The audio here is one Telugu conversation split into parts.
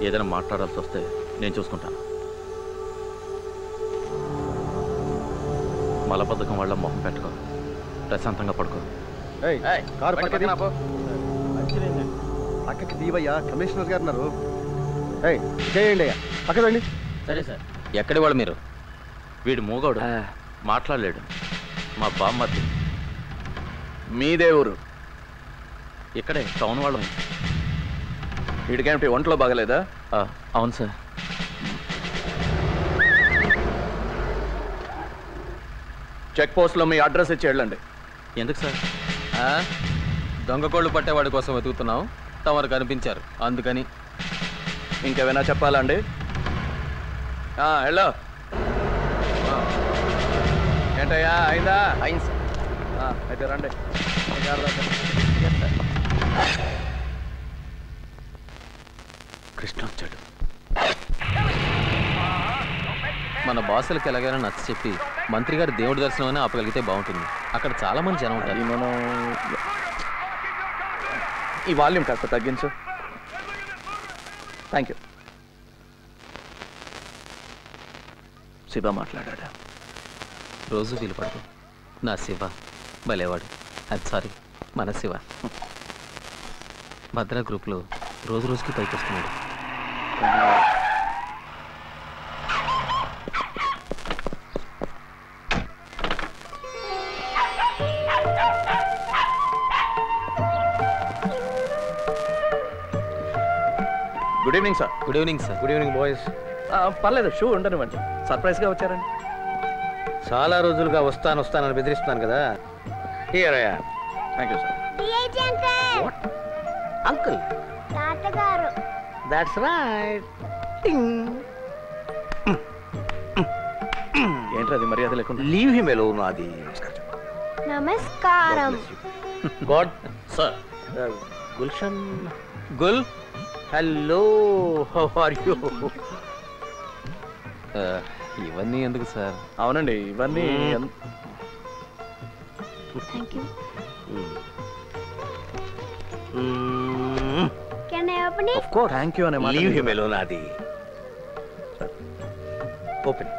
ఏదైనా మాట్లాడాల్సి వస్తే నేను చూసుకుంటాను. మలబద్ధకం వల్ల మొహం పెట్టుకో, ప్రశాంతంగా పడుకో. పక్కకి దీవయ్యా, కమిషనర్ గారు ఉన్నారు. చేయండి అయ్యా, పక్కదండి. సరే సార్. ఎక్కడి వాళ్ళు మీరు? వీడు మూగోడు, మాట్లాడలేడు. మా బామ్మర్ది. మీదే ఊరు? ఇక్కడే టౌన్ వాళ్ళం. వీడికేమిటి ఒంట్లో బాగలేదా? అవును సార్. చెక్ పోస్ట్లో మీ అడ్రస్ ఇచ్చి వెళ్ళండి. ఎందుకు సార్? దొంగ కోళ్ళు పట్టేవాడి కోసం వెతుకుతున్నాం, తమరు కనిపించారు అందుకని. ఇంకేమైనా చెప్పాలా అండి? హలో, ఏంటయ్యా అయిందా? అయింది సార్. అయితే రండి. కృష్ణ వచ్చాడు. మన బాసులకు ఎలాగైనా నచ్చ చెప్పి మంత్రి గారు దేవుడి దర్శనం అని ఆపగలిగితే బాగుంటుంది. అక్కడ చాలా మంది జనం ఉంటారు. మనం ఈ వాల్యూమ్ కాస్త తగ్గించు. Thank you. శివ మాట్లాడా? రోజు వీలు పడదు. నా శివ భలేవాడు. అది సారీ, మన శివ. భద్రా గ్రూప్లో రోజు రోజుకి పైకి వస్తున్నాడు. Good evening sir. Good evening sir. Good evening boys. పర్లేదు, షూ ఉండనివ్వండి. సర్ప్రైజ్గా వచ్చారండి. చాలా రోజులుగా వస్తానని బెదిరిస్తున్నాను కదా. Thank you sir. Uncle, that's right. ఏంటి అది మర్యాద లేకుండా? Leave him alone. అది నమస్కారం. God sir. Gulshan. Gul, hello, how are you? ఇవన్నీ ఎందుకు సార్? అవునండి, ఇవన్నీ Thank you. Can I open it? Of course. Thank you అనే మాట. Leave him alone. అది ఓపెన్.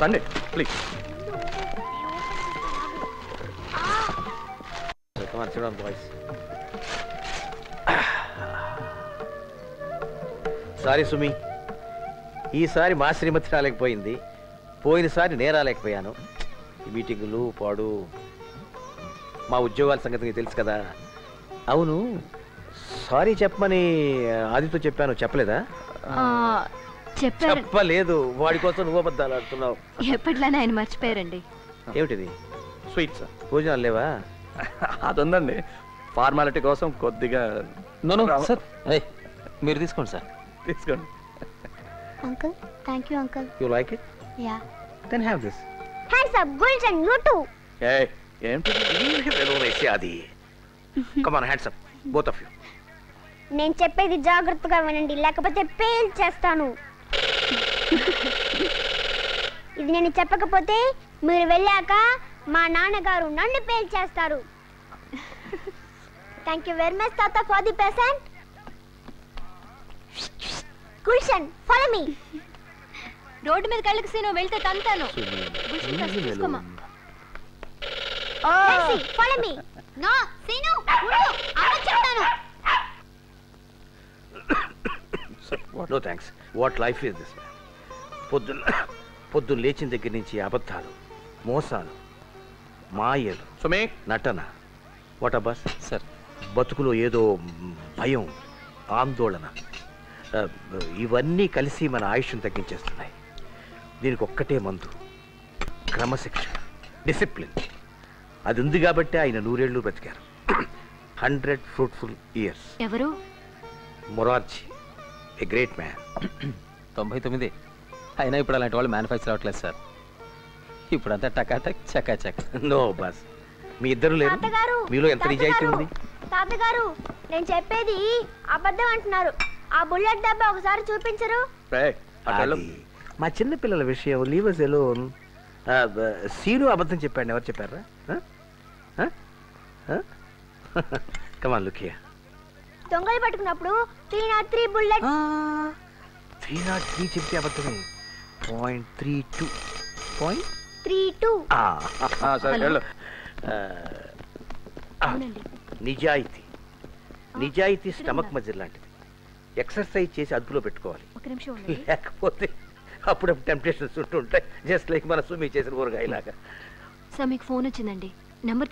రండి please. Come on, sit down, boys. Sorry సుమి, ఈసారి మా శ్రీమతి రాలేకపోయింది. పోయినసారి నేను రాలేకపోయాను. ఈ మీటింగులు పాడు, మా ఉద్యోగాల సంగతి నీకు తెలుసు కదా. అవును, సారీ చెప్పమని ఆదితో చెప్పాను, చెప్పలేదా? చెప్పలేదు. వాడి కోసం నువ్వు అబద్ధాలు ఆడుతున్నావు. ఎప్పట్లానే ఆయన మర్చిపోయారండి. ఏమిటిది? Sweet sir. భోజనాలు లేవా? అది ఉందండి, ఫార్మాలిటీ కోసం కొద్దిగా. నో సార్, మీరు తీసుకోండి సార్. తీసుకోండి. Uncle, thank you uncle. You like it? Yeah. Then have this. Hands up Gulshan, you too. ఏంటి అది? Come on, hands up both of you. నేను చెప్పేది జాగ్రత్తగా వినండి, లేకపోతే పేల్ చేస్తాను. ఇది నేను చెప్పకపోతే మీరు వెళ్ళాక మా నాన్నగారు నన్ను పేల్ చేస్తారు. థ్యాంక్ యూ వెరీ మచ్ తాత for the present. Gulshan, follow me. రోడ్డు మీద కళ్ళకి సీను వెళ్తే తంతాను. Follow me. నో సీను, అమ్మ చెప్తాను. No thanks. What life is this? పొద్దున్న లేచిన దగ్గర నుంచి అబద్ధాలు, మోసాలు, మాయలు, సుమే, నటన. వాట్ అబ్బాస్ సార్, బతుకులో ఏదో భయం, ఆందోళన, ఇవన్నీ కలిసి మన ఆయుష్ను తగ్గించేస్తున్నాయి. దీనికి ఒక్కటే మందు, క్రమశిక్షణ, డిసిప్లిన్. అది ఉంది కాబట్టి ఆయన 100 ఏళ్ళు బ్రతికారు. 100 ఫ్రూట్ఫుల్ ఇయర్స్. ఎవరు? Morarji, a great man. 99. అయినా ఇప్పుడు అలాంటి వాళ్ళు మ్యానుఫ్యాక్చర్ అవ్వట్లేదు సార్. ఇప్పుడంతా టకాటక్ చకాచక్. నో బాస్, మీ ఇద్దరు లేరు. మీలో ఎంత నిజాయితీ ఉంది? తాతగారు, నేను చెప్పేది అబద్ధం అంటున్నారు. ఆ బుల్లెట్ డబ్బా ఒకసారి చూపించరు? మా చిన్న పిల్లల విషయం, లీవ్ us alone. సీను అబద్ధం చెప్పాడు. ఎవరు చెప్పారా? Come on, look here. దొంగలు పట్టుకున్నప్పుడు 303 బుల్లెట్ 303 చెప్తే అబద్ధమే. 0.32 32 సరే హలో. వెళ్ళు. అవునండి. నిజాయితీ స్టమక్ మధ్య లాంటిది. ఎక్సర్సైజ్ చేసి అదుపులో పెట్టుకోవాలి. ఒక నిమిషం ఉండండి. లేకపోతే అప్పుడప్పుడు టెంప్టేషన్స్ ఉంటుంటాయి. జస్ట్ లైక్ మన సుమి చేసిన ఊరగాయలాగా. సార్ మీకు ఫోన్ వచ్చిందండి. నెంబర్